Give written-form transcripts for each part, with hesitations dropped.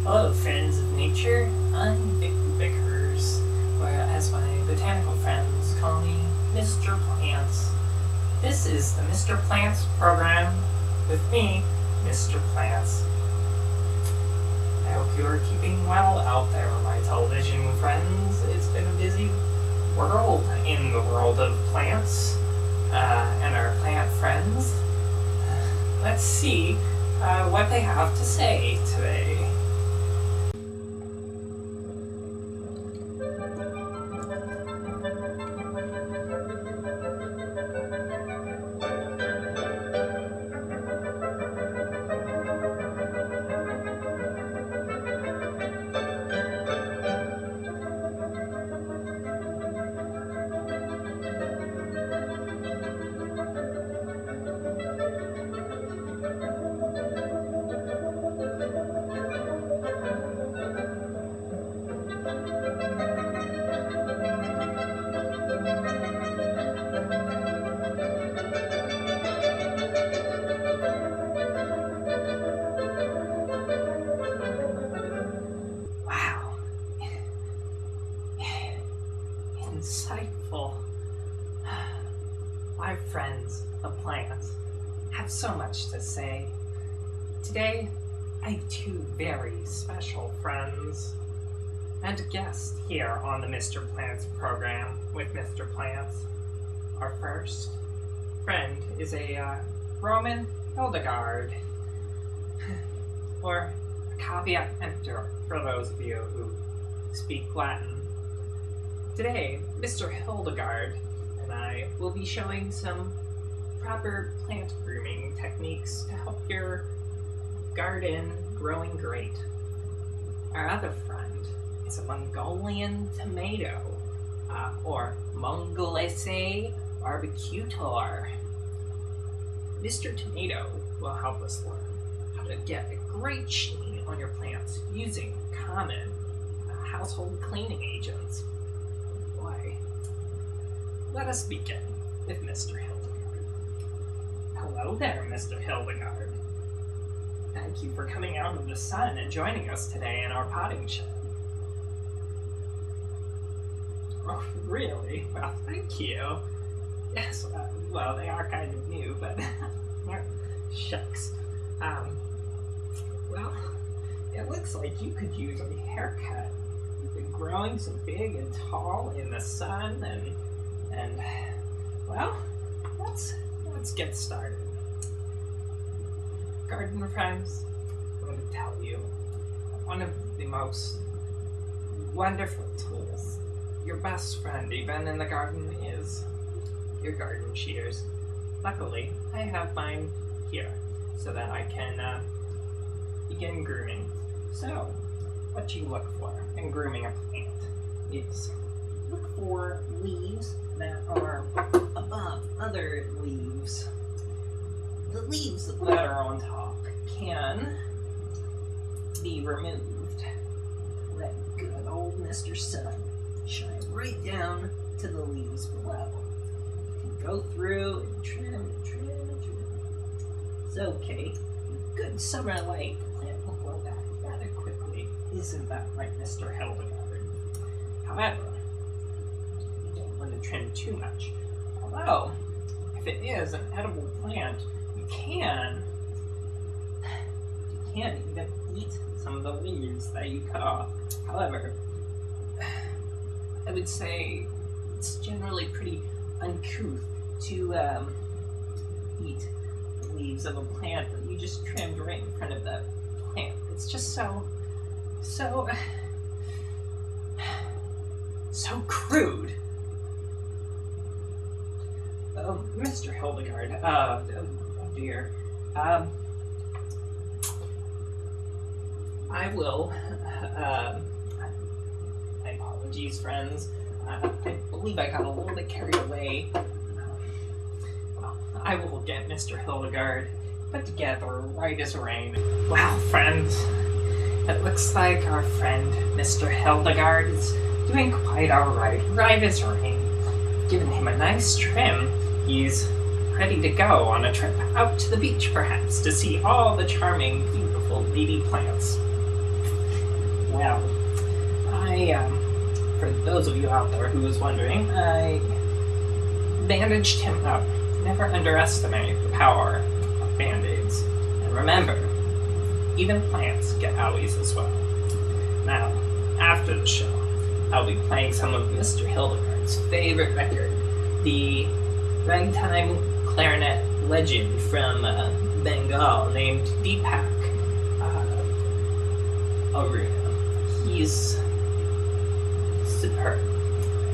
Hello, friends of nature. I'm Vic Vickers, or as my botanical friends call me, Mr. Plants. This is the Mr. Plants program with me, Mr. Plants. I hope you're keeping well out there, my television friends. It's been a busy world in the world of plants and our plant friends. Let's see what they have to say today. Wow. Insightful. My friends, the plants, have so much to say. Today, I have two very special friends and a guest here on the Mr. Plants program with Mr. Plants. Our first friend is a Roman Hildegard, or a caveat emptor for those of you who speak Latin. Today, Mr. Hildegard and I will be showing some proper plant grooming techniques to help your garden growing great. Our other friend is a Mongolian tomato, or Mongolese barbecutor. Mr. Tomato will help us learn how to get a great sheen on your plants using common household cleaning agents. Boy, let us begin with Mr. Hildegard. Hello there, Mr. Hildegard. Thank you for coming out in the sun and joining us today in our potting shed. Oh, really? Well, thank you. Yes, well, they are kind of new, but shucks. Well, it looks like you could use a haircut. You've been growing so big and tall in the sun, and well, let's get started. Garden friends, I'm going to tell you, one of the most wonderful tools, your best friend even in the garden, is your garden shears. Luckily, I have mine here so that I can begin grooming. So, what you look for in grooming a plant is look for leaves that are above other leaves. The leaves that are on top can be removed. Let good old Mr. Sun shine right down to the leaves below. You can go through and trim and trim and trim. It's okay. With good summer light, the plant will grow back rather quickly. Isn't that right, Mr. Hildegard? However, you don't want to trim too much. Although, if it is an edible plant, you can even eat some of the leaves that you cut off. However, I would say it's generally pretty uncouth to eat the leaves of a plant that you just trimmed right in front of the plant. It's just so crude. Mr. Hildegard, oh dear. I will, my apologies, friends. I believe I got a little bit carried away. Well, I will get Mr. Hildegard put together right as rain. Wow, friends, it looks like our friend Mr. Hildegard is doing quite alright, right as rain. Given him a nice trim, he's ready to go on a trip out to the beach, perhaps, to see all the charming, beautiful lady plants. Well, for those of you out there who was wondering, I bandaged him up. Never underestimate the power of band-aids. And remember, even plants get owies as well. Now, after the show, I'll be playing some of Mr. Hildegard's favorite record, the ragtime clarinet legend from Bengal named Deepak Aruna. He's superb.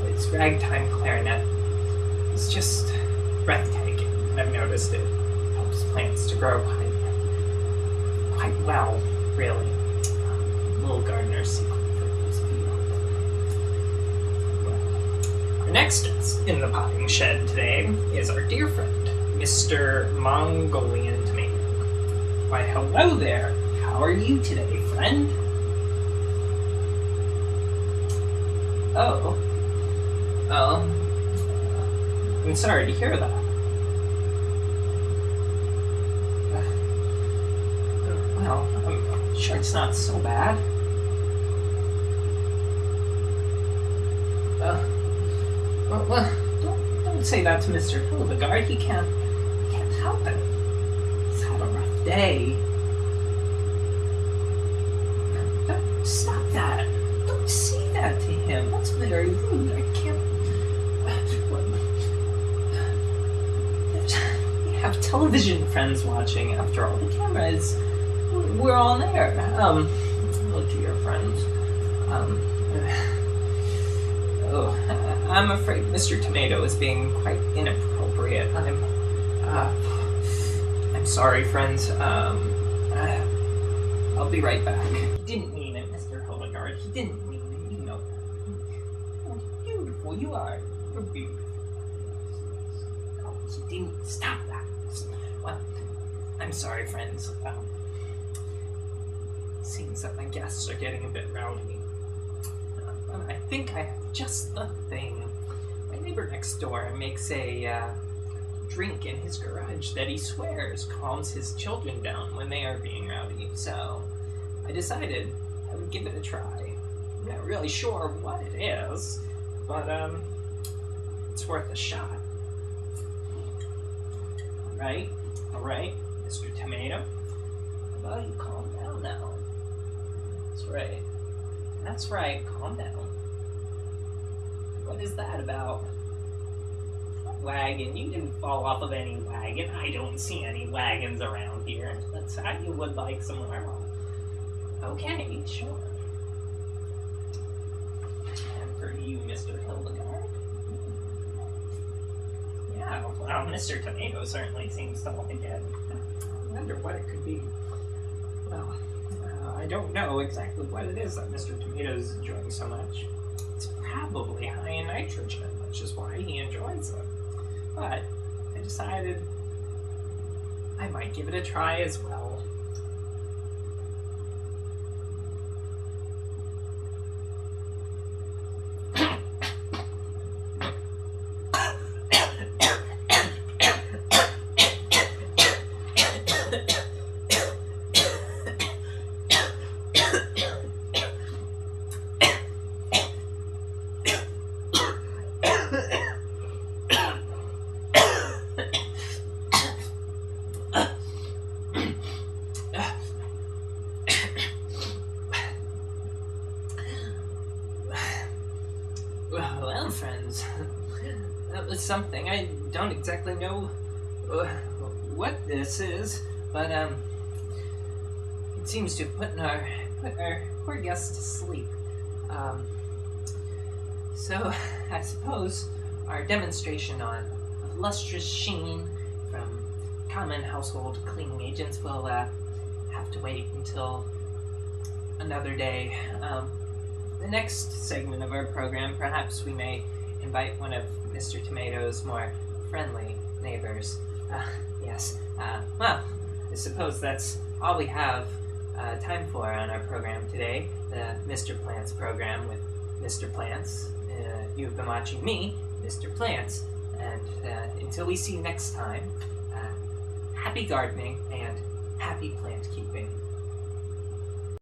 His ragtime clarinet is just breathtaking, and I've noticed it helps plants to grow quite well, really. Little gardener's secret for those of you out there. Well, our next guest in the potting shed today is our dear friend, Mr. Mongolian Tomato. Why, hello there. How are you today, friend? Oh. I'm sorry to hear that. Well, I'm sure it's not so bad. Well, don't say that to Mr. Hildegard. He can't help it. He's had a rough day. Stop that. Don't say that to him. That's very rude. I can't... We have television friends watching, after all. The camera is... We're all there. Oh, dear friends. I'm afraid Mr. Tomato is being quite inappropriate. I'm sorry, friends. I'll be right back. He didn't mean it, Mr. Hildegard. He didn't mean it, you know. Oh, beautiful you are. You're beautiful. Oh, he didn't stop that. Well, I'm sorry, friends. Seems that my guests are getting a bit rowdy. But I think I have just the thing. My neighbor next door makes a drink in his garage that he swears calms his children down when they are being rowdy. So I decided I would give it a try. I'm not really sure what it is, but it's worth a shot. All right, Mr. Tomato. How about you calm down now? That's right, calm down. What is that about? Wagon, you didn't fall off of any wagon. I don't see any wagons around here. Let's how you would like some more. Okay, sure. And for you, Mr. Hildegard? Yeah, well, Mr. Tomato certainly seems to like it. I wonder what it could be. Well, I don't know exactly what it is that Mr. Tomato is enjoying so much. It's probably high in nitrogen, which is why he enjoys it. But I decided I might give it a try as well. Well, friends, that was something. I don't exactly know what this is, but it seems to have put our poor guests to sleep. So I suppose our demonstration on lustrous sheen from common household cleaning agents will have to wait until another day. The next segment of our program, perhaps we may invite one of Mr. Tomato's more friendly neighbors. Yes. Well, I suppose that's all we have time for on our program today, the Mr. Plants program with Mr. Plants. You've been watching me, Mr. Plants, and until we see you next time, happy gardening and happy plant keeping.